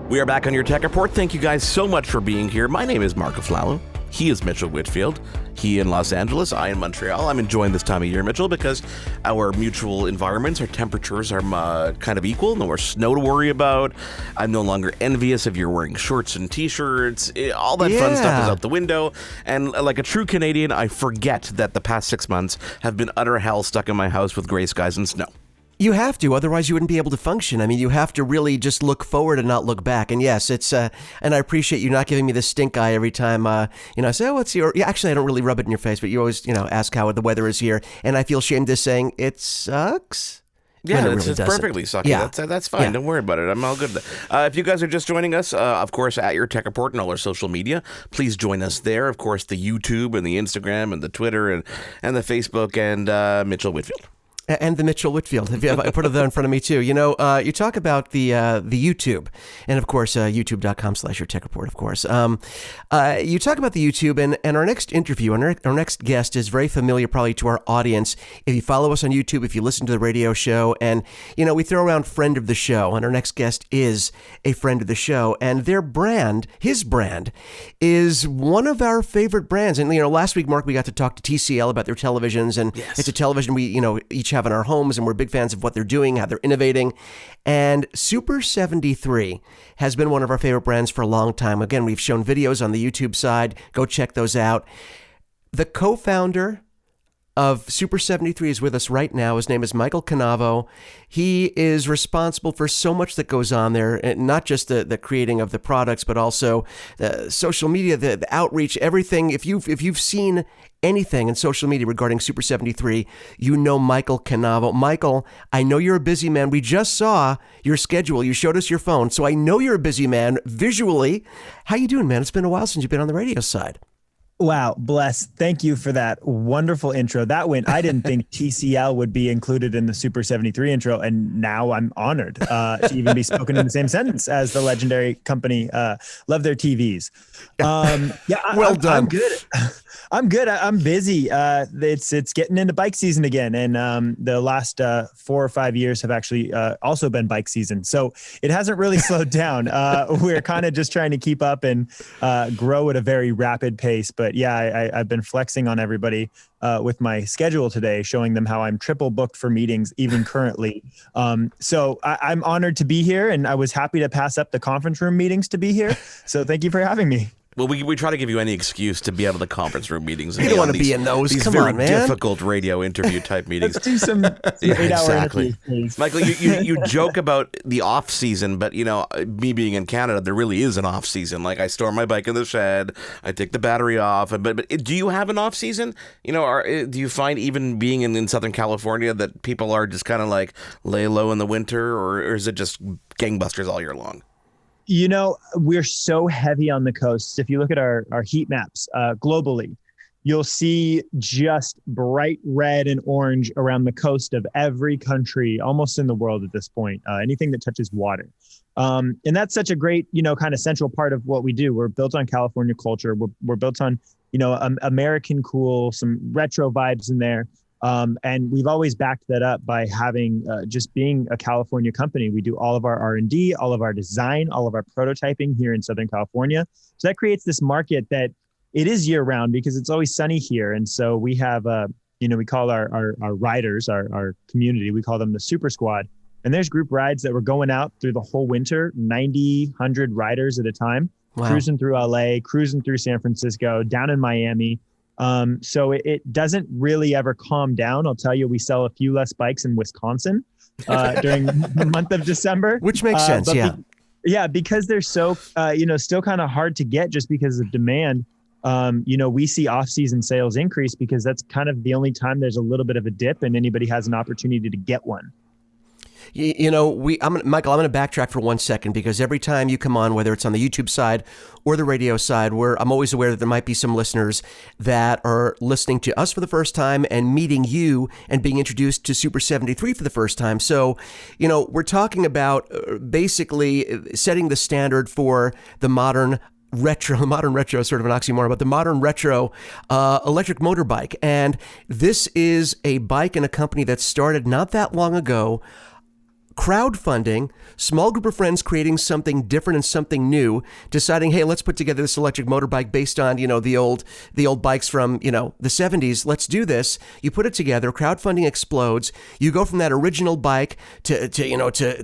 We are back on your Tech Report. Thank you guys so much for being here. My name is Marco Flallow. He is Mitchell Whitfield. He in Los Angeles, I in Montreal. I'm enjoying this time of year, Mitchell, because our mutual environments, our temperatures are kind of equal. No more snow to worry about. I'm no longer envious if you're wearing shorts and t-shirts. All that fun stuff is out the window. And like a true Canadian, I forget that the past 6 months have been utter hell stuck in my house with gray skies and snow. You have to, otherwise you wouldn't be able to function. I mean, you have to really just look forward and not look back. And yes, it's and I appreciate you not giving me the stink eye every time. I say, oh, what's your? Yeah, actually, I don't really rub it in your face, but you always, ask how the weather is here, and I feel shamed just saying it sucks. Yeah, it's perfectly sucky. Yeah. That's fine. Yeah. Don't worry about it. I'm all good. If you guys are just joining us, of course, at your Tech Report and all our social media, please join us there. Of course, the YouTube and the Instagram and the Twitter and the Facebook and Mitchell Whitfield. And the Mitchell Whitfield. I put it there in front of me too. You talk about the YouTube, and of course, youtube.com/yourtechreport, of course. You talk about the YouTube, and our next interview, our next guest is very familiar probably to our audience. If you follow us on YouTube, if you listen to the radio show, and, we throw around friend of the show, and our next guest is a friend of the show, and their brand, his brand, is one of our favorite brands. And, last week, Mark, we got to talk to TCL about their televisions, and It's a television we, each have in our homes, and we're big fans of what they're doing, how they're innovating. And Super 73 has been one of our favorite brands for a long time. Again, we've shown videos on the YouTube side. Go check those out. The co-founder of Super 73 is with us right now. His name is Michael Canavo. He is responsible for so much that goes on there, and not just the creating of the products, but also the social media, the outreach, everything. If you've seen anything in social media regarding Super 73, Michael Canavo. Michael, I know you're a busy man. We just saw your schedule. You showed us your phone, so I know you're a busy man visually. How you doing, man? It's been a while since you've been on the radio side. Wow, bless. Thank you for that wonderful intro. I didn't think TCL would be included in the Super 73 intro, and now I'm honored to even be spoken in the same sentence as the legendary company. Love their TVs. Well done. I'm good. I'm good. I'm busy. It's getting into bike season again, and the last 4 or 5 years have actually also been bike season. So it hasn't really slowed down. We're kind of just trying to keep up and grow at a very rapid pace. But yeah, I've been flexing on everybody with my schedule today, showing them how I'm triple booked for meetings, even currently. So I'm honored to be here, and I was happy to pass up the conference room meetings to be here. So thank you for having me. Well, we try to give you any excuse to be out of the conference room meetings. You don't want to be in those. These Come very on, man. difficult radio interview type meetings. Let's do some 8-hour interviews, please. Michael, you joke about the off season, but me being in Canada, there really is an off season. Like, I store my bike in the shed, I take the battery off. But do you have an off season? Do you find even being in Southern California that people are just kind of like lay low in the winter, or is it just gangbusters all year long? We're so heavy on the coast. If you look at our heat maps globally, you'll see just bright red and orange around the coast of every country, almost in the world at this point, anything that touches water. And that's such a great, kind of central part of what we do. We're built on California culture. We're built on, American cool, some retro vibes in there. And we've always backed that up by having just being a California company. We do all of our R&D, all of our design, all of our prototyping here in Southern California. So that creates this market that it is year round because it's always sunny here. And so we have, we call our riders, our community, we call them the Super Squad. And there's group rides that we're going out through the whole winter, 90, 100 riders at a time, cruising through LA, cruising through San Francisco, down in Miami. So it doesn't really ever calm down. I'll tell you, we sell a few less bikes in Wisconsin during the month of December. Which makes sense, yeah. Because they're so, still kind of hard to get just because of demand. We see off-season sales increase because that's kind of the only time there's a little bit of a dip and anybody has an opportunity to get one. Michael, I'm going to backtrack for 1 second because every time you come on, whether it's on the YouTube side or the radio side, where I'm always aware that there might be some listeners that are listening to us for the first time and meeting you and being introduced to Super 73 for the first time. So, we're talking about basically setting the standard for the modern retro is sort of an oxymoron, but the modern retro electric motorbike. And this is a bike and a company that started not that long ago, crowdfunding, small group of friends creating something different and something new, deciding, hey, let's put together this electric motorbike based on, the old bikes from, the 70s. Let's do this. You put it together, crowdfunding explodes. You go from that original bike to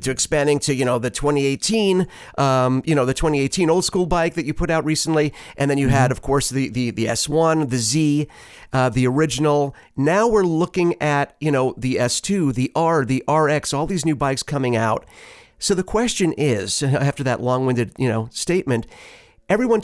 expanding to, the 2018, the 2018 old school bike that you put out recently. And then you had, of course, the S1, the Z, the original. Now we're looking at, the S2, the R, the RX, all these new bikes coming out. So the question is, after that long-winded, statement, everyone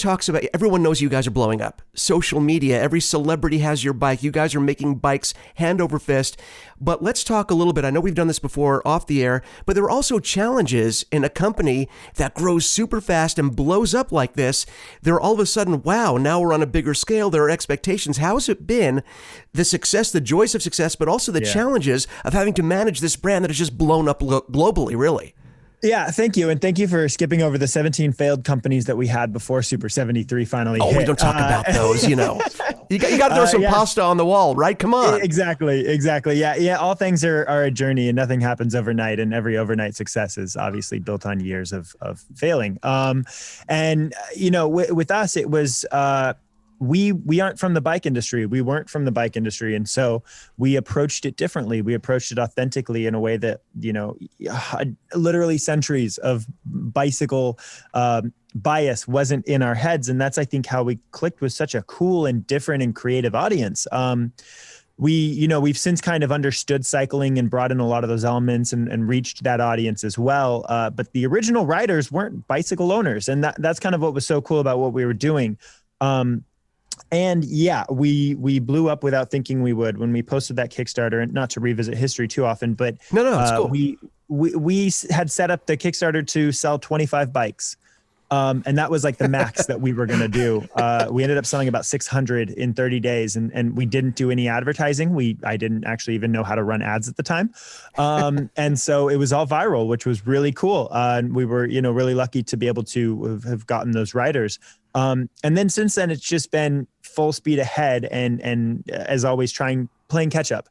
knows you guys are blowing up. Social media, every celebrity has your bike. You guys are making bikes hand over fist. But let's talk a little bit. I know we've done this before off the air, but there are also challenges in a company that grows super fast and blows up like this. They're all of a sudden, wow, now we're on a bigger scale. There are expectations. How has it been, the success, the joys of success, but also the challenges of having to manage this brand that has just blown up globally, really? Yeah, thank you. And thank you for skipping over the 17 failed companies that we had before Super 73 finally hit. We don't talk about those, You got to throw some pasta on the wall, right? Come on. Exactly. Yeah. All things are a journey and nothing happens overnight. And every overnight success is obviously built on years of failing. With us, it was, we aren't from the bike industry. We weren't from the bike industry. And so we approached it differently. We approached it authentically in a way that, literally centuries of bicycle bias wasn't in our heads. And that's, I think, how we clicked with such a cool and different and creative audience. We've since kind of understood cycling and brought in a lot of those elements and reached that audience as well. But the original riders weren't bicycle owners. And that's kind of what was so cool about what we were doing. And yeah, we blew up without thinking we would when we posted that Kickstarter, and not to revisit history too often, but it's cool. We had set up the Kickstarter to sell 25 bikes. And that was like the max that we were going to do. We ended up selling about 600 in 30 days and we didn't do any advertising. I didn't actually even know how to run ads at the time. And so it was all viral, which was really cool. And we were, really lucky to be able to have gotten those riders. And then since then, it's just been full speed ahead and as always, playing catch up.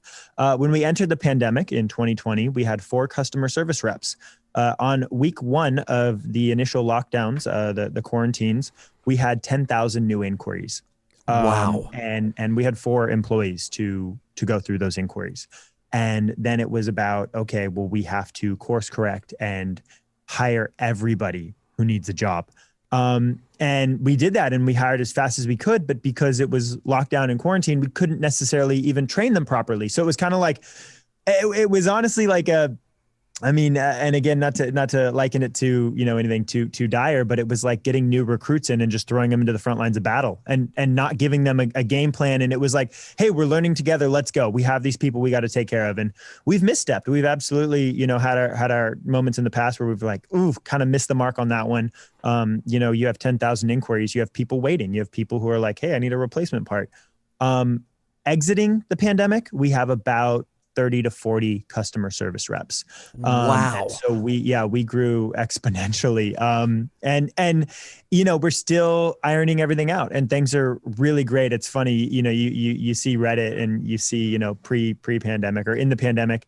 When we entered the pandemic in 2020, we had 4 customer service reps. On week 1 of the initial lockdowns, the quarantines, we had 10,000 new inquiries. Wow. And we had 4 employees to go through those inquiries. And then it was about, okay, well, we have to course correct and hire everybody who needs a job. And we did that and we hired as fast as we could, but because it was lockdown and quarantine, we couldn't necessarily even train them properly. So it was kind of like, it was honestly like and again, not to liken it to, anything too dire, but it was like getting new recruits in and just throwing them into the front lines of battle and not giving them a game plan. And it was like, hey, we're learning together. Let's go. We have these people we got to take care of. And we've misstepped. We've absolutely, had our moments in the past where we've like, ooh, kind of missed the mark on that one. You have 10,000 inquiries. You have people waiting. You have people who are like, hey, I need a replacement part. Exiting the pandemic, we have about 30 to 40 customer service reps. Wow. So we grew exponentially. We're still ironing everything out and things are really great. It's funny, you see Reddit and you see, pre-pandemic or in the pandemic,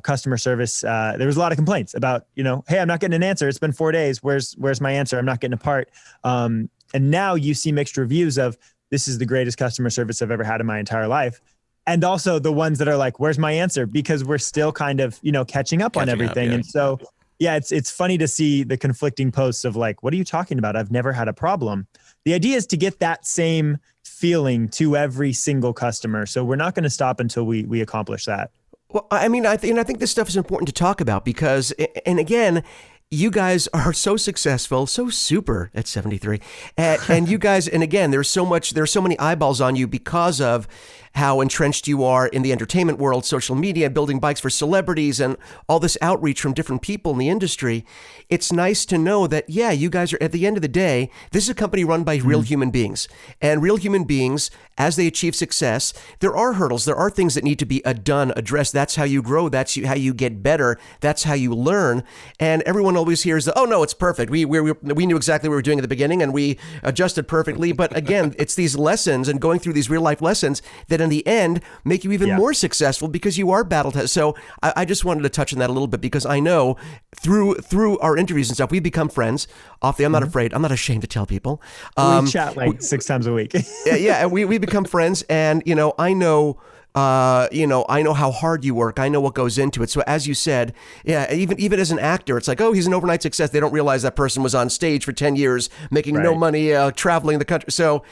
customer service. There was a lot of complaints about, hey, I'm not getting an answer. It's been 4 days. Where's my answer? I'm not getting a part. And now you see mixed reviews of this is the greatest customer service I've ever had in my entire life. And also the ones that are like, where's my answer? Because we're still kind of, catching up on everything. And so, it's funny to see the conflicting posts of like, what are you talking about? I've never had a problem. The idea is to get that same feeling to every single customer. So we're not going to stop until we accomplish that. Well, I mean, I think this stuff is important to talk about because, and again, you guys are so successful, so super at 73. And you guys, and again, there's so many eyeballs on you because of how entrenched you are in the entertainment world, social media, building bikes for celebrities, and all this outreach from different people in the industry. It's nice to know that, you guys are, at the end of the day, this is a company run by real human beings. And real human beings, as they achieve success, there are hurdles. There are things that need to be addressed. That's how you grow. That's how you get better. That's how you learn. And everyone always hears, oh, no, it's perfect. We knew exactly what we were doing at the beginning, and we adjusted perfectly. But again, it's these lessons and going through these real life lessons that in the end make you even Yeah. more successful because you are battle tested. So I just wanted to touch on that a little bit because I know through our interviews and stuff, we've become friends. I'm not afraid. I'm not ashamed to tell people. We chat like 6 times a week. Yeah, and we become friends, and I know. I know how hard you work. I know what goes into it. So as you said, yeah, even as an actor, it's like, oh, he's an overnight success. They don't realize that person was on stage for 10 years, making no Right. money, traveling the country. So,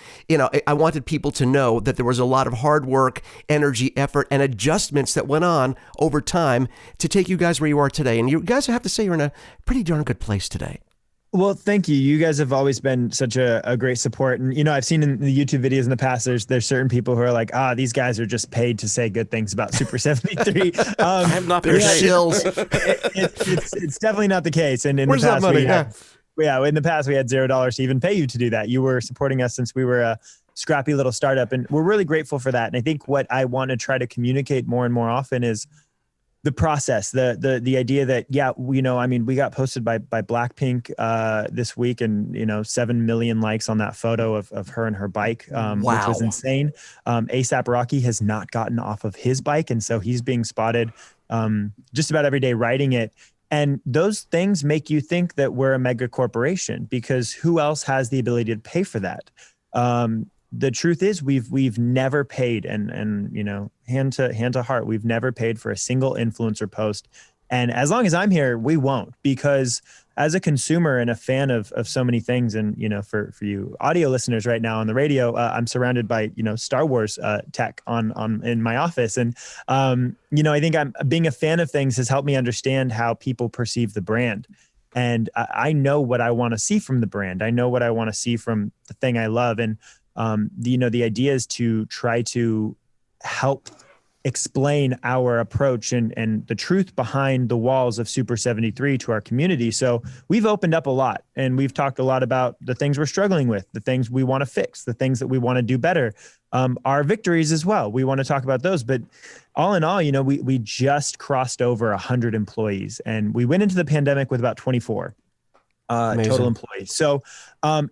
I wanted people to know that there was a lot of hard work, energy, effort, and adjustments that went on over time to take you guys where you are today. And you guys, I have to say, you're in a pretty darn good place today. Well, thank you. You guys have always been such a great support. And, I've seen in the YouTube videos in the past, there's certain people who are like, these guys are just paid to say good things about Super 73. I have not been They're paid. shills. It's definitely not the case. And in Where's the that past, money? in the past we had $0 to even pay you to do that. You were supporting us since we were a scrappy little startup, and we're really grateful for that. And I think what I want to try to communicate more and more often is the process, the idea that, we got posted by Blackpink this week, and 7 million likes on that photo of her and her bike, which was insane. ASAP Rocky has not gotten off of his bike, and so he's being spotted just about every day riding it. And those things make you think that we're a mega corporation, because who else has the ability to pay for that? The truth is we've never paid, and hand to heart, we've never paid for a single influencer post. And as long as I'm here, we won't, because as a consumer and a fan of so many things, and for you audio listeners right now on the radio, I'm surrounded by Star Wars tech in my office, and I think I'm being a fan of things has helped me understand how people perceive the brand. And I know what I want to see from the brand. I know what I want to see from the thing I love. And the idea is to try to help explain our approach and the truth behind the walls of Super 73 to our community. So we've opened up a lot, and we've talked a lot about the things we're struggling with, the things we want to fix, the things that we want to do better, our victories as well. We want to talk about those. But all in all, we just crossed over 100 employees, and we went into the pandemic with about 24. Total employees. So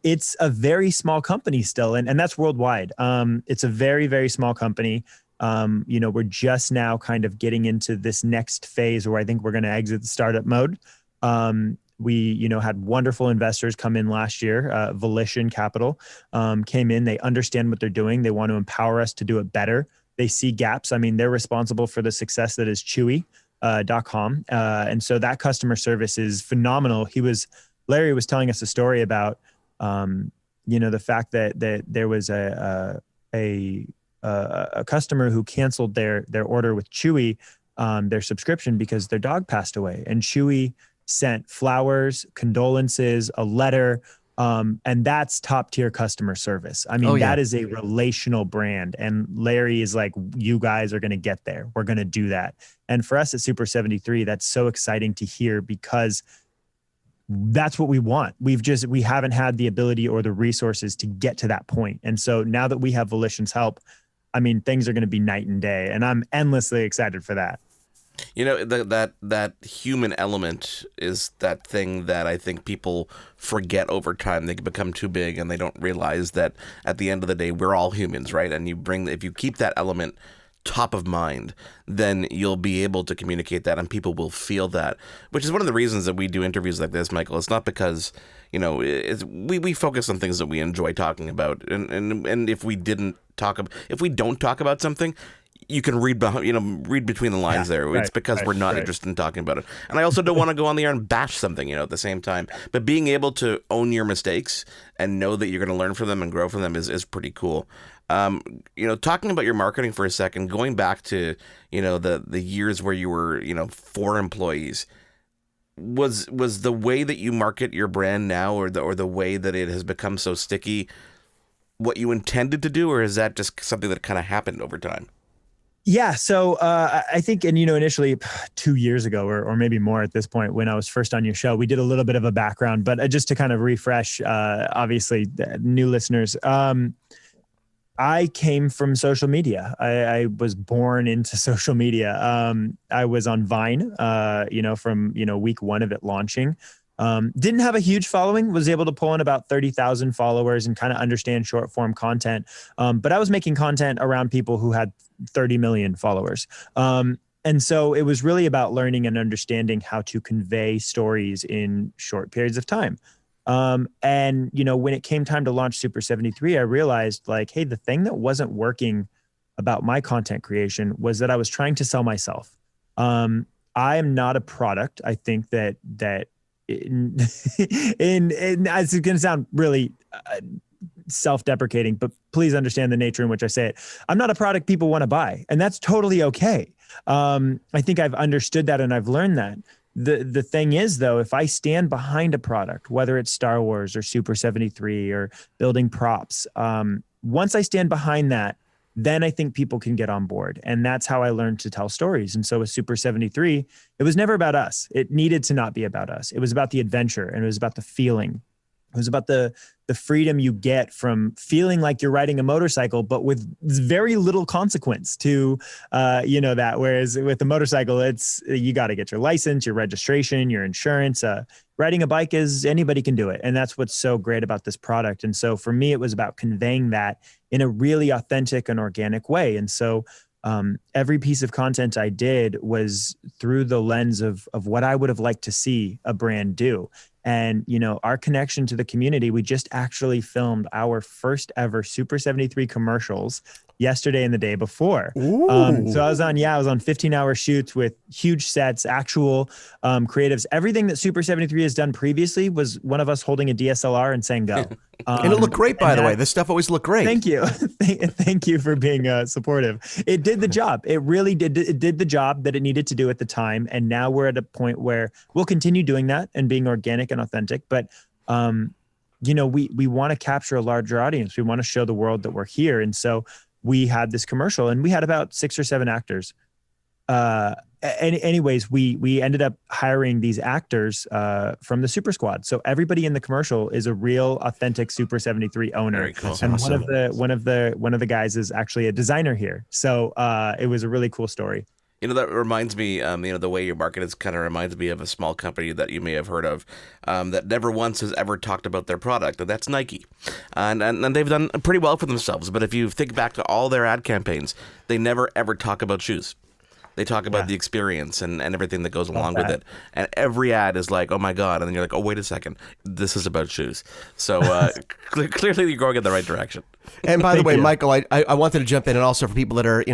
it's a very small company still, and that's worldwide. It's a very, very small company. We're just now kind of getting into this next phase where I think we're going to exit the startup mode. We, had wonderful investors come in last year. Volition Capital came in. They understand what they're doing. They want to empower us to do it better. They see gaps. I mean, they're responsible for the success that is Chewy.com. And so that customer service is phenomenal. Larry was telling us a story about, the fact that there was a customer who canceled their order with Chewy, their subscription, because their dog passed away, and Chewy sent flowers, condolences, a letter, and that's top tier customer service. I mean, that is a relational brand, and Larry is like, you guys are going to get there. We're going to do that. And for us at Super 73, that's so exciting to hear, because that's what we want. We haven't had the ability or the resources to get to that point. And so now that we have Volition's help, I mean, things are going to be night and day, and I'm endlessly excited for that. That human element is that thing that I think people forget over time. They become too big and they don't realize that at the end of the day, we're all humans, right? And if you keep that element top of mind, then you'll be able to communicate that, and people will feel that, which is one of the reasons that we do interviews like this, Michael. It's not because we focus on things that we enjoy talking about, and if we don't talk about something, you can read between the lines there. It's because we're not interested in talking about it. And I also don't want to go on the air and bash something, at the same time. But being able to own your mistakes and know that you're going to learn from them and grow from them is pretty cool. Talking about your marketing for a second, going back to, the years where you were, 4 employees, was the way that you market your brand now, or the way that it has become so sticky, what you intended to do, or is that just something that kind of happened over time? Yeah. So I think, initially 2 years ago, or maybe more at this point, when I was first on your show, we did a little bit of a background, but just to kind of refresh, obviously new listeners, I came from social media. I was born into social media. I was on Vine, from, week 1 of it launching. Didn't have a huge following, was able to pull in about 30,000 followers and kind of understand short form content. But I was making content around people who had 30 million followers. And so it was really about learning and understanding how to convey stories in short periods of time. And, you know, when it came time to launch Super 73, I realized like, hey, the thing that wasn't working about my content creation was that I was trying to sell myself. I am not a product. I think that it's going to sound really self-deprecating, but please understand the nature in which I say it. I'm not a product people want to buy, and that's totally okay. I think I've understood that and I've learned that. The thing is, though, if I stand behind a product, whether it's Star Wars or Super 73 or building props, once I stand behind that, then I think people can get on board. And that's how I learned to tell stories. And so with Super 73, it was never about us. It needed to not be about us. It was about the adventure, and it was about the feeling. It was about the freedom you get from feeling like you're riding a motorcycle, but with very little consequence to, that. Whereas with the motorcycle, you got to get your license, your registration, your insurance. Riding a bike is anybody can do it. And that's what's so great about this product. And so for me, it was about conveying that in a really authentic and organic way. And so every piece of content I did was through the lens of what I would have liked to see a brand do. And, you know, our connection to the community, we just actually filmed our first ever Super 73 commercials yesterday and the day before. So I was on 15-hour shoots with huge sets, actual creatives. Everything that Super 73 has done previously was one of us holding a DSLR and saying go. And it looked great, by the way. This stuff always looked great. Thank you. Thank you for being supportive. It did the job. It really did. It did the job that it needed to do at the time. And now we're at a point where we'll continue doing that and being organic and authentic. But, we want to capture a larger audience. We want to show the world that we're here. And so we had this commercial, and we had about 6 or 7 actors. Anyways, we ended up hiring these actors from the Super Squad. So everybody in the commercial is a real, authentic Super 73 owner. Very cool. And awesome. one of the guys is actually a designer here. So it was a really cool story. You know, that reminds me, the way you market is kind of reminds me of a small company that you may have heard of that never once has ever talked about their product, and that's Nike. And they've done pretty well for themselves. But if you think back to all their ad campaigns, they never ever talk about shoes. They talk about the experience and everything that goes along with it. And every ad is like, oh my God. And then you're like, oh, wait a second. This is about shoes. So clearly you're going in the right direction. And by the way, Michael, I wanted to jump in, and also for people that are,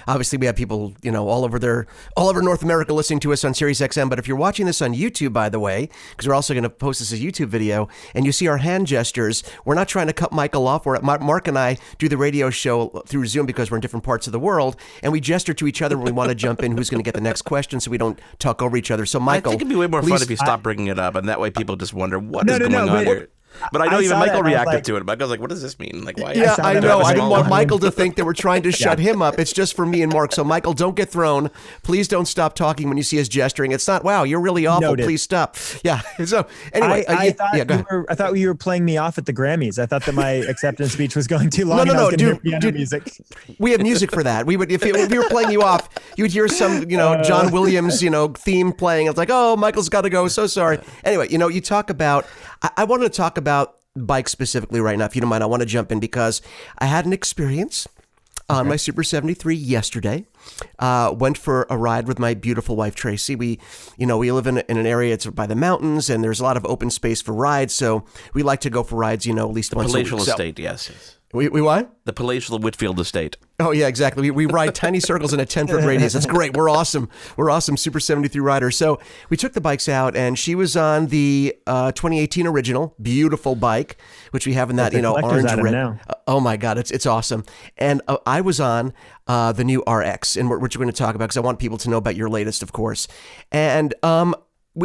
obviously we have people, all over North America listening to us on Sirius XM. But if you're watching this on YouTube, by the way, because we're also going to post this as a YouTube video, and you see our hand gestures, we're not trying to cut Michael off. Mark and I do the radio show through Zoom because we're in different parts of the world, and we gesture to each other when we want to jump in who's going to get the next question, so we don't talk over each other. So Michael, I think it'd be way more fun if you stop bringing it up, and that way people just wonder what is going on here. But I know even Michael reacted to it. Michael's like, what does this mean? Like, why? Yeah, I know. I didn't want Michael to think that we're trying to shut him up. It's just for me and Mark. So, Michael, don't get thrown. Please don't stop talking when you see us gesturing. It's not, wow, you're really awful. Noted. Please stop. Yeah. So, anyway. I thought you were playing me off at the Grammys. I thought that my acceptance speech was going too long. No, dude. Music. We have music for that. We would, if we were playing you off, you would hear some, John Williams, theme playing. It's like, oh, Michael's got to go. So sorry. Anyway, you talk about, I wanted to talk about bike specifically right now, if you don't mind. I want to jump in because I had an experience on my Super 73 yesterday. Went for a ride with my beautiful wife Tracy. We live in an area, it's by the mountains, and there's a lot of open space for rides. So we like to go for rides, at least once a week. Palatial estate, yes. We what? The palatial Whitfield estate. Oh, yeah, exactly. We ride tiny circles in a 10-foot radius. That's great. We're awesome. We're awesome Super 73 riders. So we took the bikes out, and she was on the 2018 original, beautiful bike, which we have in that, orange red. Now. Oh, my God. It's awesome. And I was on the new RX, and which we're going to talk about because I want people to know about your latest, of course. And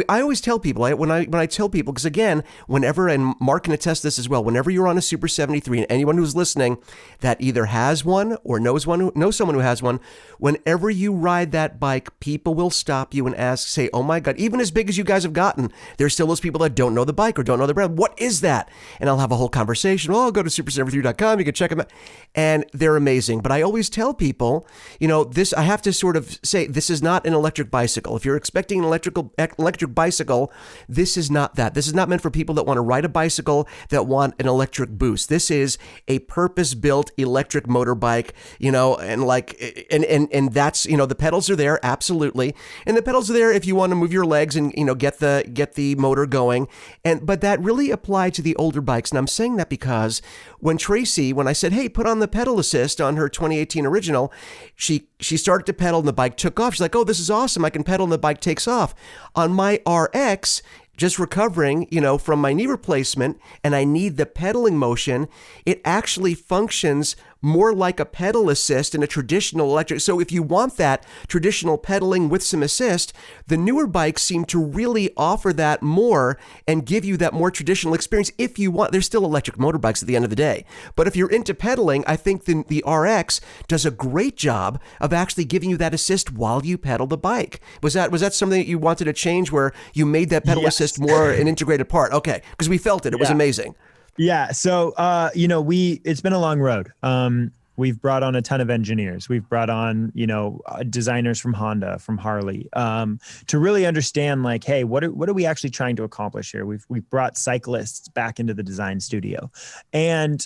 I always tell people, when I tell people, because again, whenever, and Mark can attest this as well, whenever you're on a Super 73, and anyone who's listening that either has one or knows someone who has one, whenever you ride that bike, people will stop you and say, oh my God, even as big as you guys have gotten, there's still those people that don't know the bike or don't know the brand. What is that? And I'll have a whole conversation. Well, go to super73.com. You can check them out. And they're amazing. But I always tell people, I have to sort of say, this is not an electric bicycle. If you're expecting an electric electric bicycle. This is not that. This is not meant for people that want to ride a bicycle, that want an electric boost. This is a purpose-built electric motorbike, and that's, the pedals are there, absolutely. And the pedals are there if you want to move your legs and, get the motor going. But that really applied to the older bikes. And I'm saying that because when I said, hey, put on the pedal assist on her 2018 original, she started to pedal and the bike took off. She's like, oh, this is awesome. I can pedal and the bike takes off. On my RX, just recovering, from my knee replacement, and I need the pedaling motion, it actually functions more like a pedal assist in a traditional electric. So if you want that traditional pedaling with some assist, the newer bikes seem to really offer that more and give you that more traditional experience. If you want, they're still electric motorbikes at the end of the day. But if you're into pedaling, I think the RX does a great job of actually giving you that assist while you pedal the bike. Was that something that you wanted to change, where you made that pedal assist more an integrated part? Okay, because we felt it. It was amazing. Yeah. So, it's been a long road. We've brought on a ton of engineers. We've brought on, designers from Honda, from Harley, to really understand, like, hey, what are we actually trying to accomplish here? We've brought cyclists back into the design studio. And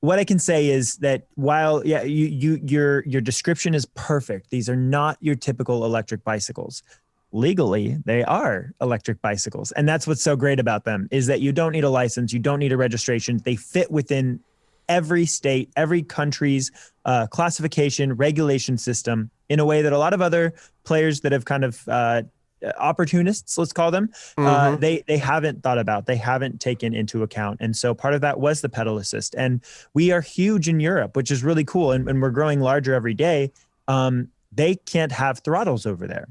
what I can say is that while, your description is perfect, these are not your typical electric bicycles. Legally, they are electric bicycles. And that's what's so great about them, is that you don't need a license. You don't need a registration. They fit within every state, every country's classification, regulation system in a way that a lot of other players that have kind of opportunists, let's call them, they haven't thought about, they haven't taken into account. And so part of that was the pedal assist. And we are huge in Europe, which is really cool. And we're growing larger every day. They can't have throttles over there.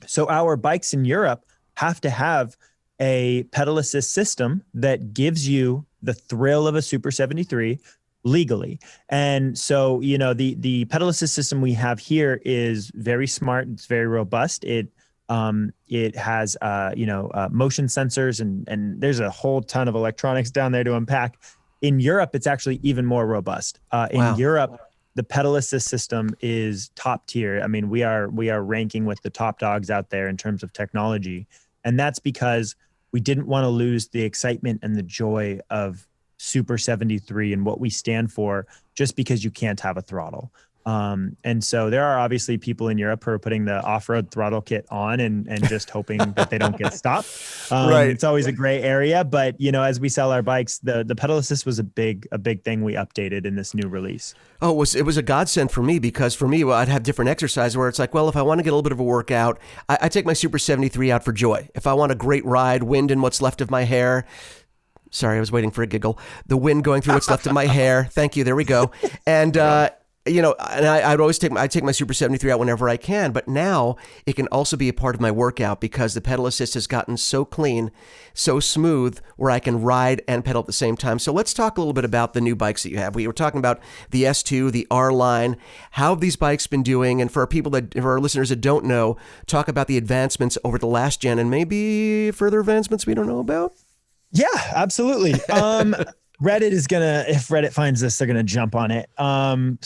So our bikes in Europe have to have a pedal assist system that gives you the thrill of a Super 73 legally. And so, the pedal assist system we have here is very smart. It's very robust. It has, motion sensors and there's a whole ton of electronics down there to unpack. In Europe, it's actually even more robust. In Europe, the pedal assist system is top tier. I mean, we are ranking with the top dogs out there in terms of technology. And that's because we didn't want to lose the excitement and the joy of Super 73 and what we stand for just because you can't have a throttle. And so there are obviously people in Europe who are putting the off-road throttle kit on and just hoping that they don't get stopped. Right. It's always a gray area, but as we sell our bikes, the pedal assist was a big thing we updated in this new release. Oh, it was a godsend for me, because for me, I'd have different exercises where it's like, well, if I want to get a little bit of a workout, I take my Super 73 out for joy. If I want a great ride, wind in what's left of my hair. Sorry, I was waiting for a giggle. The wind going through what's left of my hair. Thank you. There we go. And, and I'd always take my Super 73 out whenever I can, but now it can also be a part of my workout because the pedal assist has gotten so clean, so smooth, where I can ride and pedal at the same time. So let's talk a little bit about the new bikes that you have. We were talking about the S2, the R line. How have these bikes been doing? And for our listeners that don't know, talk about the advancements over the last gen and maybe further advancements we don't know about. Yeah, absolutely. Reddit is if Reddit finds this, they're gonna jump on it. So I'm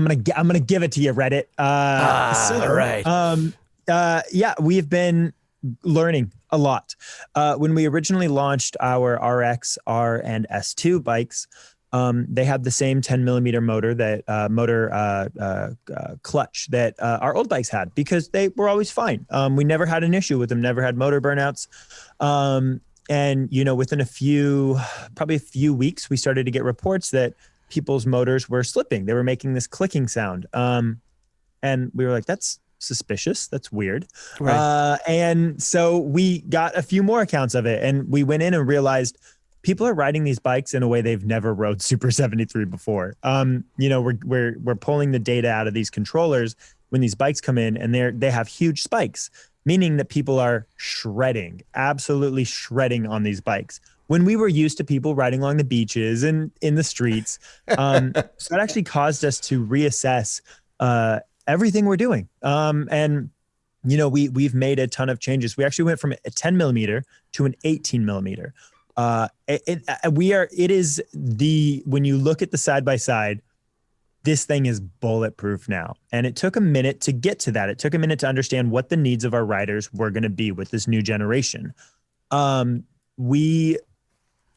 gonna give it to you, Reddit. All right. We've been learning a lot. When we originally launched our RX, R, and S2 bikes, they had the same 10 millimeter motor clutch that our old bikes had, because they were always fine. We never had an issue with them, never had motor burnouts. And, within probably a few weeks, we started to get reports that people's motors were slipping. They were making this clicking sound. And we were like, that's suspicious. That's weird. Right. And so we got a few more accounts of it, and we went in and realized people are riding these bikes in a way they've never rode Super 73 before. We're pulling the data out of these controllers when these bikes come in, and they have huge spikes, meaning that people are absolutely shredding on these bikes. When we were used to people riding along the beaches and in the streets. So it actually caused us to reassess everything we're doing. We've made a ton of changes. We actually went from a 10 millimeter to an 18 millimeter. When you look at the side by side, this thing is bulletproof now. And it took a minute to get to that. It took a minute to understand what the needs of our riders were going to be with this new generation. We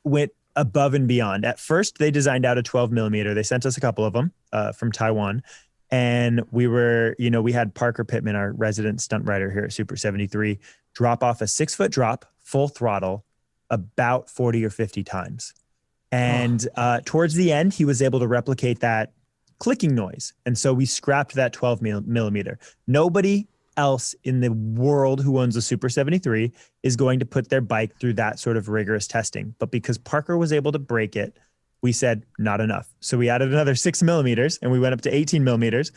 went above and beyond. At first, they designed out a 12 millimeter. They sent us a couple of them from Taiwan. And we had Parker Pittman, our resident stunt rider here at Super 73, drop off a 6-foot drop, full throttle, about 40 or 50 times. And towards the end, he was able to replicate that clicking noise. And so we scrapped that 12 millimeter. Nobody else in the world who owns a Super 73 is going to put their bike through that sort of rigorous testing. But because Parker was able to break it, we said not enough. So we added another 6 millimeters and we went up to 18 millimeters.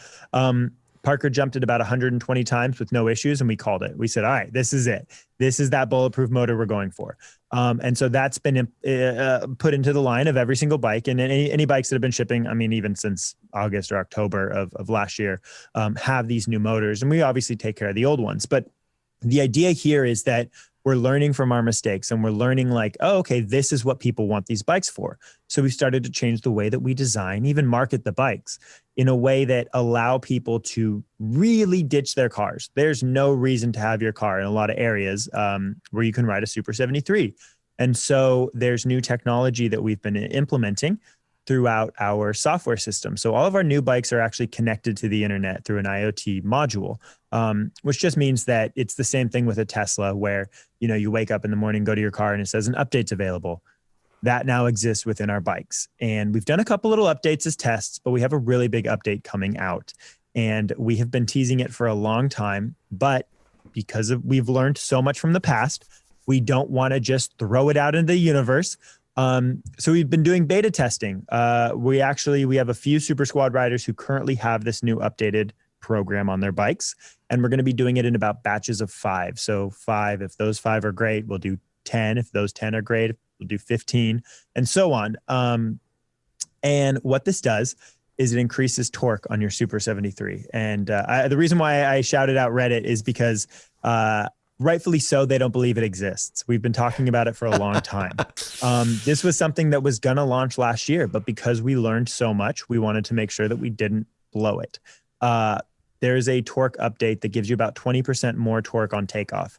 Parker jumped it about 120 times with no issues, and we called it. We said, all right, this is it. This is that bulletproof motor we're going for. And so that's been put into the line of every single bike, and any bikes that have been shipping, I mean, even since August or October of last year, have these new motors. And we obviously take care of the old ones. But the idea here is that we're learning from our mistakes, and we're learning like, oh, okay, this is what people want these bikes for. So we started to change the way that we design, even market the bikes in a way that allow people to really ditch their cars. There's no reason to have your car in a lot of areas where you can ride a Super 73. And so there's new technology that we've been implementing throughout our software system. So all of our new bikes are actually connected to the internet through an IoT module, which just means that it's the same thing with a Tesla where, you wake up in the morning, go to your car and it says an update's available. That now exists within our bikes. And we've done a couple little updates as tests, but we have a really big update coming out. And we have been teasing it for a long time, but because we've learned so much from the past, we don't want to just throw it out into the universe. So we've been doing beta testing. We have a few Super Squad riders who currently have this new updated program on their bikes, and we're going to be doing it in about batches of 5. So 5, if those 5 are great, we'll do 10. If those 10 are great, we'll do 15, and so on. And what this does is it increases torque on your Super 73. And the reason why I shouted out Reddit is because rightfully so, they don't believe it exists. We've been talking about it for a long time. This was something that was going to launch last year, but because we learned so much, we wanted to make sure that we didn't blow it. There's a torque update that gives you about 20% more torque on takeoff.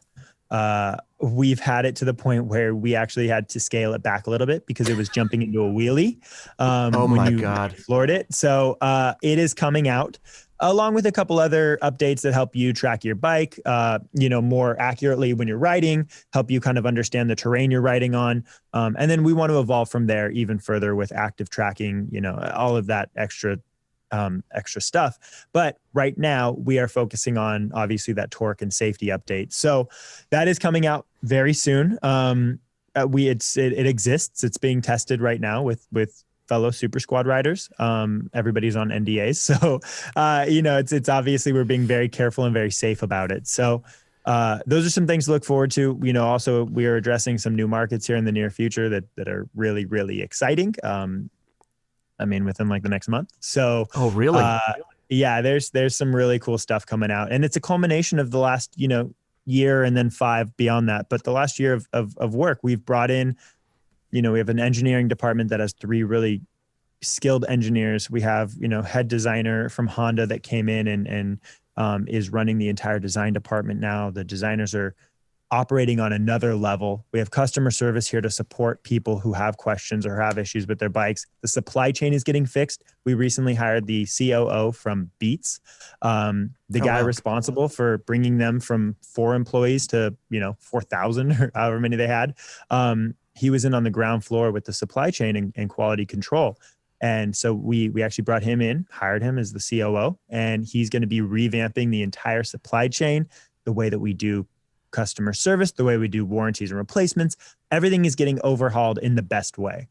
We've had it to the point where we actually had to scale it back a little bit because it was jumping into a wheelie. My God. Floored it. So it is coming out along with a couple other updates that help you track your bike, more accurately when you're riding, help you kind of understand the terrain you're riding on. And then we want to evolve from there even further with active tracking, all of that extra stuff. But right now we are focusing on obviously that torque and safety update. So that is coming out very soon. It exists. It's being tested right now with fellow Super Squad riders. Everybody's on NDAs. So, it's obviously we're being very careful and very safe about it. So those are some things to look forward to. Also we are addressing some new markets here in the near future that are really, really exciting. Within like the next month. So, oh, really? Yeah, there's some really cool stuff coming out, and it's a culmination of the last, year and then 5 beyond that. But the last year of work, we've brought in, we have an engineering department that has 3 really skilled engineers. We have, head designer from Honda that came in and is running the entire design department now. The designers are operating on another level. We have customer service here to support people who have questions or have issues with their bikes. The supply chain is getting fixed. We recently hired the COO from Beats, guy responsible for bringing them from 4 employees to, 4,000 or however many they had. He was in on the ground floor with the supply chain and quality control. And so we actually brought him in, hired him as the COO, and he's going to be revamping the entire supply chain, the way that we do customer service, the way we do warranties and replacements. Everything is getting overhauled in the best way.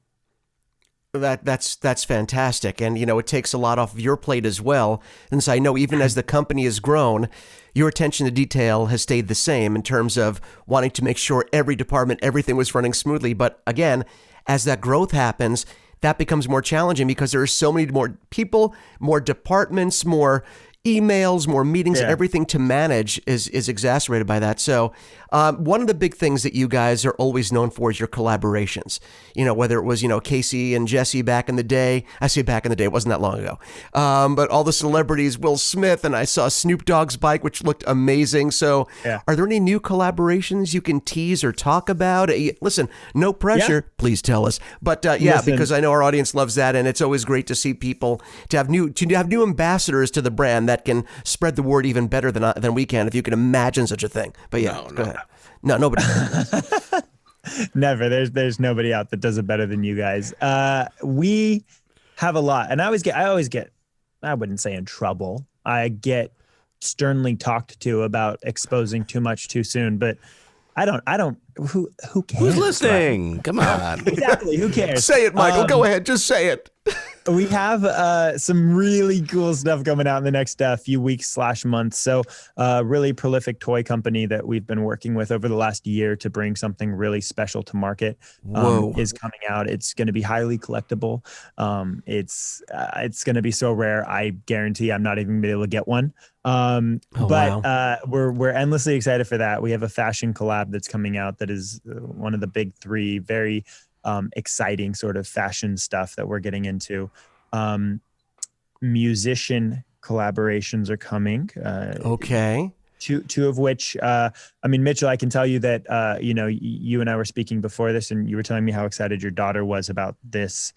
That's fantastic. And, it takes a lot off of your plate as well. And so I know even as the company has grown, your attention to detail has stayed the same in terms of wanting to make sure every department, everything was running smoothly. But again, as that growth happens, that becomes more challenging because there are so many more people, more departments, more emails, more meetings, Yeah. everything to manage is exacerbated by that. So one of the big things that you guys are always known for is your collaborations. Whether it was, Casey and Jesse back in the day. I say back in the day, it wasn't that long ago. But all the celebrities, Will Smith, and I saw Snoop Dogg's bike, which looked amazing. So are there any new collaborations you can tease or talk about? Listen, no pressure. Please tell us. But Listen. because I know our audience loves that, and it's always great to see people to have new ambassadors to the brand that can spread the word even better than we can, if you can imagine such a thing. But go ahead. No, nobody. Never. There's nobody out that does it better than you guys. We have a lot, and I always get, I wouldn't say in trouble. I get sternly talked to about exposing too much too soon, but I don't. Who cares? Who's listening? Come on. Exactly. Who cares? Say it, Michael. Go ahead. Just say it. We have some really cool stuff coming out in the next few weeks / months. So really prolific toy company that we've been working with over the last year to bring something really special to market is coming out. It's going to be highly collectible. It's going to be so rare. I guarantee I'm not even going to be able to get one. We're endlessly excited for that. We have a fashion collab that's coming out that is one of the big three, very exciting sort of fashion stuff that we're getting into. Musician collaborations are coming. Okay. Two of which, Mitchell, I can tell you that, you and I were speaking before this, and you were telling me how excited your daughter was about this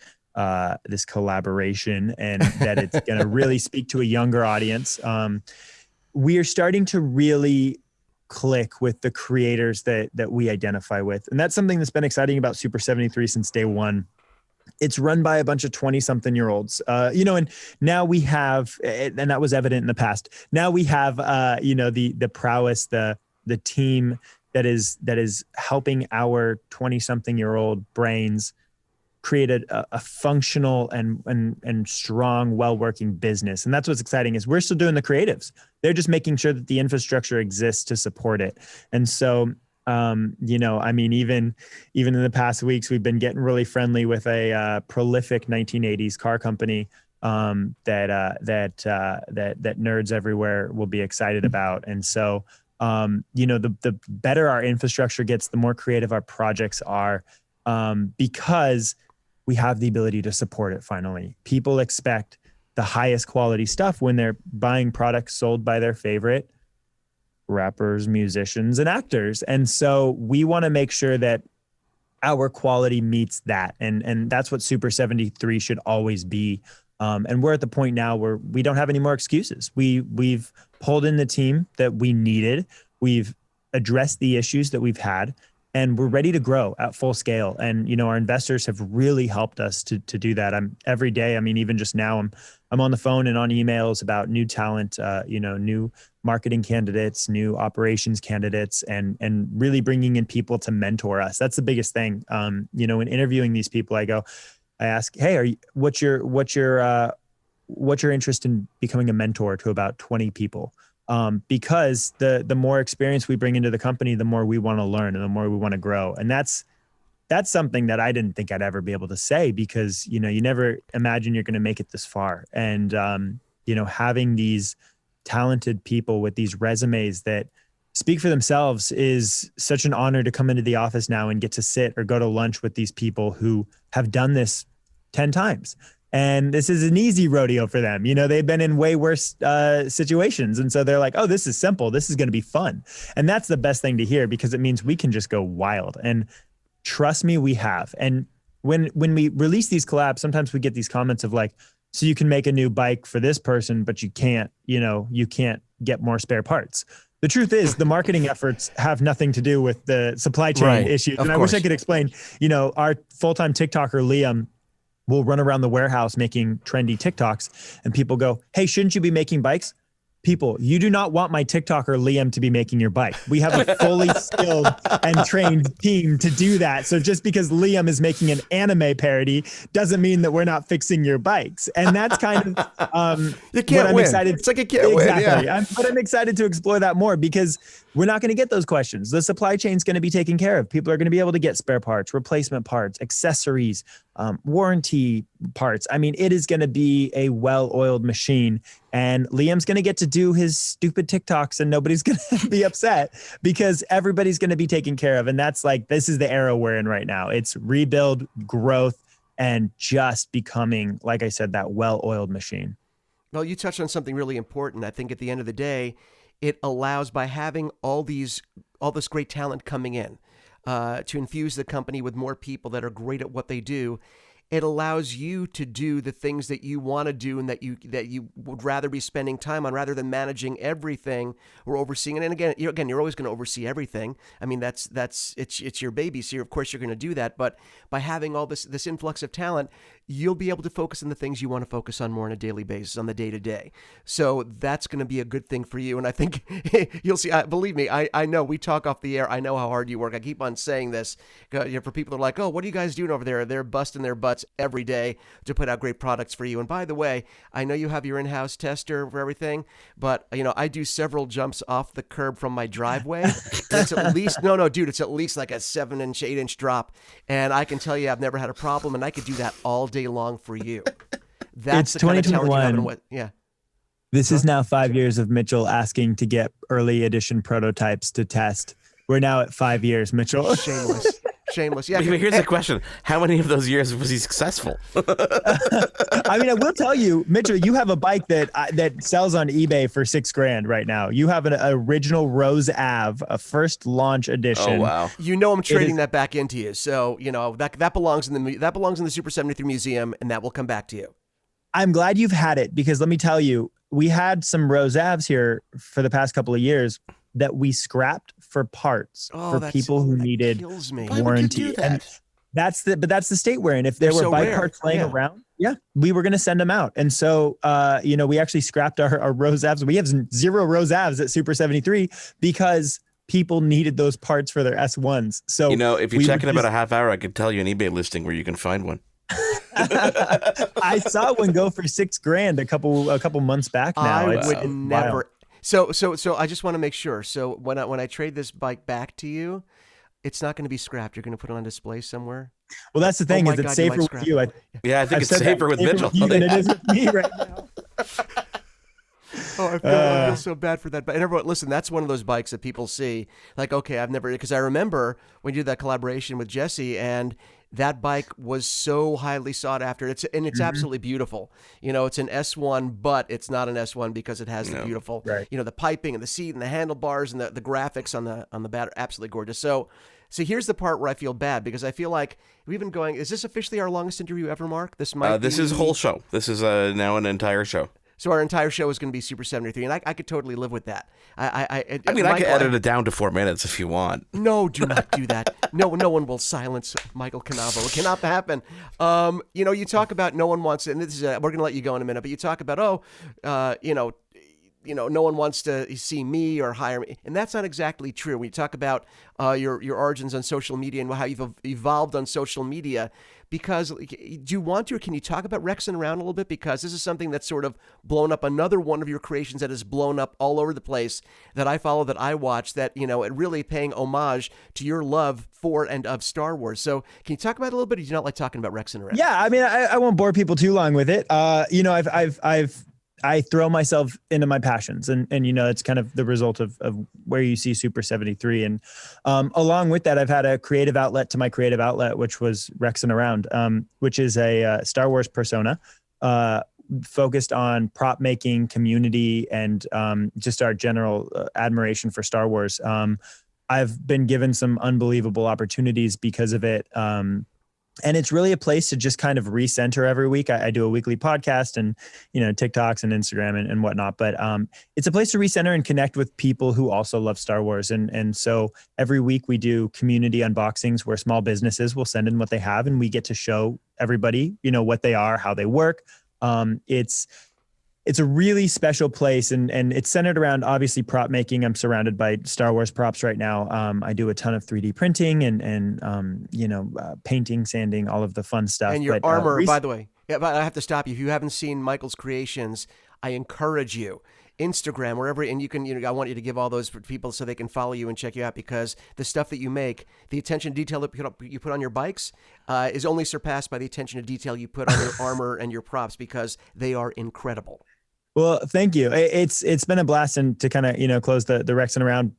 collaboration, and that it's going to really speak to a younger audience. We are starting to really click with the creators that we identify with. And that's something that's been exciting about Super 73 since day one. It's run by a bunch of 20-something-year-olds, and now we have, and that was evident in the past. Now we have, the prowess, the team that is helping our 20-something-year-old brains create a functional and strong, well-working business. And that's what's exciting, is we're still doing the creatives. They're just making sure that the infrastructure exists to support it. And so, even in the past weeks, we've been getting really friendly with a prolific 1980s car company that nerds everywhere will be excited about. And so, the better our infrastructure gets, the more creative our projects are, because we have the ability to support it. Finally, people expect the highest quality stuff when they're buying products sold by their favorite rappers, musicians, and actors. And so we want to make sure that our quality meets that. And that's what Super 73 should always be. And we're at the point now where we don't have any more excuses. We've pulled in the team that we needed. We've addressed the issues that we've had, and we're ready to grow at full scale. And, our investors have really helped us to do that. Every day, even just now, I'm on the phone and on emails about new talent, new marketing candidates, new operations candidates, and really bringing in people to mentor us. That's the biggest thing. In interviewing these people, I ask, hey, what's your interest in becoming a mentor to about 20 people? Because the more experience we bring into the company, the more we want to learn and the more we want to grow. And that's something that I didn't think I'd ever be able to say, because, you never imagine you're going to make it this far. And, having these talented people with these resumes that speak for themselves is such an honor to come into the office now and get to sit or go to lunch with these people who have done this 10 times. And this is an easy rodeo for them. They've been in way worse situations. And so they're like, oh, this is simple. This is going to be fun. And that's the best thing to hear, because it means we can just go wild. And trust me, we have. And when we release these collabs, sometimes we get these comments of like, so you can make a new bike for this person, but you can't get more spare parts. The truth is, the marketing efforts have nothing to do with the supply chain issues. And I wish I could explain, our full-time TikToker, Liam, will run around the warehouse making trendy TikToks, and people go, hey, shouldn't you be making bikes? People, you do not want my TikToker Liam to be making your bike. We have a fully skilled and trained team to do that. So just because Liam is making an anime parody doesn't mean that we're not fixing your bikes. And that's kind of you can't what I'm win. excited. It's like you can't win. Yeah. But I'm excited to explore that more, because we're not going to get those questions. The supply chain is going to be taken care of. People are going to be able to get spare parts, replacement parts, accessories, warranty parts. I mean, it is going to be a well-oiled machine, and Liam's going to get to do his stupid TikToks and nobody's going to be upset because everybody's going to be taken care of. And that's like, this is the era we're in right now. It's rebuild, growth, and just becoming, like I said, that well-oiled machine. Well, you touched on something really important. I think at the end of the day, it allows, by having all this great talent coming in, to infuse the company with more people that are great at what they do. It allows you to do the things that you want to do and that you would rather be spending time on, rather than managing everything or overseeing it. And again, you're always going to oversee everything. I mean, it's your baby, so of course you're going to do that. But by having all this influx of talent, you'll be able to focus on the things you want to focus on more on a daily basis, on the day-to-day. So that's going to be a good thing for you. And I think you'll see, believe me, I know we talk off the air. I know how hard you work. I keep on saying this for people that are like, oh, what are you guys doing over there? They're busting their butts every day to put out great products for you. And by the way, I know you have your in-house tester for everything, but I do several jumps off the curb from my driveway. It's at least, it's at least like a 7-inch, 8-inch drop. And I can tell you, I've never had a problem, and I could do that all day long for you. That's it's the kind of talent you have. 2021. Yeah. This is now 5 years of Mitchell asking to get early edition prototypes to test. We're now at 5 years, Mitchell. Shameless. Yeah. But here's the question. How many of those years was he successful? I mean, I will tell you, Mitchell, you have a bike that sells on eBay for $6,000 right now. You have an original Rose Ave, a first launch edition. Oh, wow. I'm trading that back into you. So, that belongs in the Super 73 Museum, and that will come back to you. I'm glad you've had it, because let me tell you, we had some Rose Aves here for the past couple of years that we scrapped for parts for people who needed warranty. And that's the state we're in. If there were bike parts laying around, we were going to send them out. And so, we actually scrapped our Rose Aves. We have 0 Rose Aves at Super 73 because people needed those parts for their S1s. So, if you check in about a half hour, I could tell you an eBay listing where you can find one. I saw one go for $6,000 a couple months back now. I would never. Wild. So I just want to make sure. So when I trade this bike back to you, it's not going to be scrapped. You're going to put it on display somewhere. Well, that's the thing. Is it's safer with you? I think it's safer with Mitchell than it is with me right now. I feel so bad for that. But everyone, listen, that's one of those bikes that people see like, okay, because I remember when you did that collaboration with Jesse, and that bike was so highly sought after. It's absolutely beautiful. It's an S1, but it's not an S1 because it has the beautiful, the piping and the seat and the handlebars and the graphics on the battery. Absolutely gorgeous. So here's the part where I feel bad, because I feel like we've been going. Is this officially our longest interview ever, Mark? This is a whole show. This is now an entire show. So our entire show is going to be Super 73, and I could totally live with that. I could edit it down to 4 minutes if you want. No, do not do that. No one will silence Michael Canavo. It cannot happen. You talk about no one wants, and this is we're going to let you go in a minute, but you talk about no one wants to see me or hire me, and that's not exactly true. When you talk about your origins on social media and how you've evolved on social media, because do you want to, or can you talk about Rexing Around a little bit? Because this is something that's sort of blown up. Another one of your creations that is blown up all over the place that I follow, that I watch, that, it really paying homage to your love for and of Star Wars. So can you talk about it a little bit? Or do you not like talking about Rexing Around? Yeah, I mean, I won't bore people too long with it. I throw myself into my passions, and it's kind of the result of where you see Super 73. And along with that, I've had a creative outlet to my creative outlet, which was Rexing Around, which is a Star Wars persona focused on prop making, community, and just our general admiration for Star Wars. I've been given some unbelievable opportunities because of it. And it's really a place to just kind of recenter every week. I do a weekly podcast and, TikToks and Instagram and whatnot. But it's a place to recenter and connect with people who also love Star Wars. And so every week we do community unboxings where small businesses will send in what they have, and we get to show everybody, what they are, how they work. It's a really special place, and it's centered around, obviously, prop making. I'm surrounded by Star Wars props right now. I do a ton of 3D printing and painting, sanding, all of the fun stuff. And your armor, by the way. Yeah, but I have to stop you. If you haven't seen Michael's creations, I encourage you. Instagram, wherever, and you can, I want you to give all those for people so they can follow you and check you out, because the stuff that you make, the attention to detail that you put on your bikes is only surpassed by the attention to detail you put on your armor and your props, because they are incredible. Well, thank you. It's been a blast, and to kind of close the Rex and Around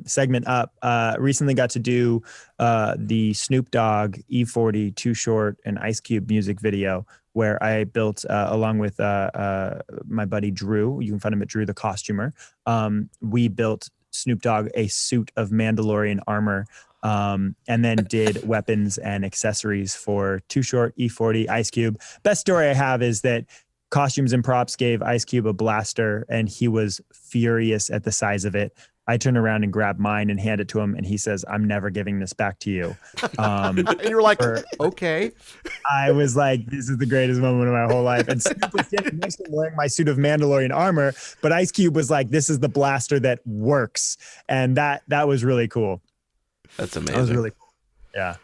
segment up. Recently got to do the Snoop Dogg E40 Too Short and Ice Cube music video, where I built along with my buddy Drew. You can find him at Drew the Costumer. We built Snoop Dogg a suit of Mandalorian armor. And then did weapons and accessories for Too Short, E40, Ice Cube. Best story I have is that Costumes and Props gave Ice Cube a blaster, and he was furious at the size of it. I turned around and grabbed mine and handed it to him, and he says, "I'm never giving this back to you." And you're like, okay. I was like, this is the greatest moment of my whole life. And Snoop was standing next to me wearing my suit of Mandalorian armor, but Ice Cube was like, this is the blaster that works. And that was really cool. That's amazing. That was really cool. Yeah.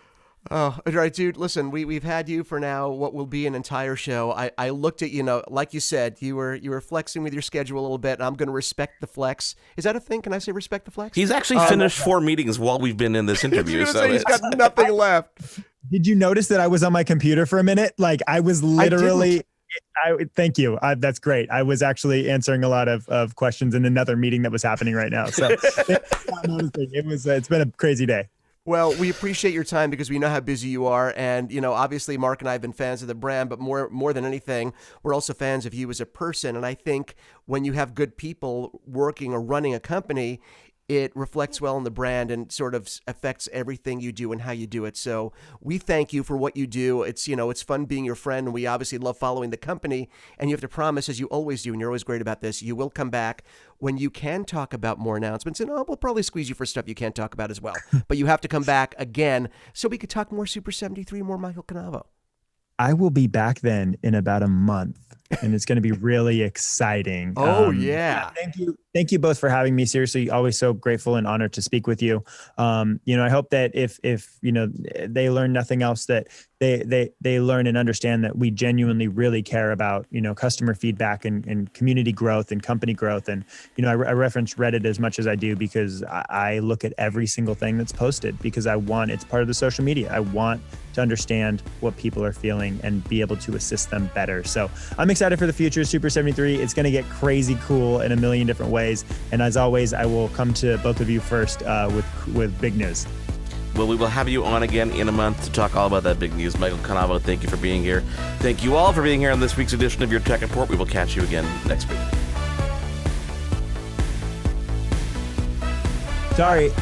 Oh, all right, dude. Listen, we've had you for now what will be an entire show. I looked at, like you said, you were flexing with your schedule a little bit, and I'm going to respect the flex. Is that a thing? Can I say respect the flex? He's actually finished 4 meetings while we've been in this interview. So he's got nothing left. Did you notice that I was on my computer for a minute? Like I was literally. Thank you. That's great. I was actually answering a lot of questions in another meeting that was happening right now. So it's been a crazy day. Well, we appreciate your time because we know how busy you are. And, obviously Mark and I have been fans of the brand, but more than anything, we're also fans of you as a person. And I think when you have good people working or running a company, it reflects well on the brand and sort of affects everything you do and how you do it. So we thank you for what you do. It's, it's fun being your friend, and we obviously love following the company. And you have to promise, as you always do, and you're always great about this, you will come back when you can talk about more announcements. And we'll probably squeeze you for stuff you can't talk about as well. But you have to come back again so we could talk more Super 73, more Michael Canavo. I will be back then in about a month, and it's going to be really exciting. Yeah. Thank you both for having me. Seriously, always so grateful and honored to speak with you. I hope that if they learn nothing else, that they learn and understand that we genuinely really care about, customer feedback and community growth and company growth. And, I reference Reddit as much as I do because I look at every single thing that's posted because it's part of the social media. I want to understand what people are feeling and be able to assist them better. So I'm excited for the future. Super 73. It's going to get crazy cool in a million different ways. And as always, I will come to both of you first with big news. Well, we will have you on again in a month to talk all about that big news. Michael Canavo, thank you for being here. Thank you all for being here on this week's edition of Your Tech Report. We will catch you again next week. Sorry.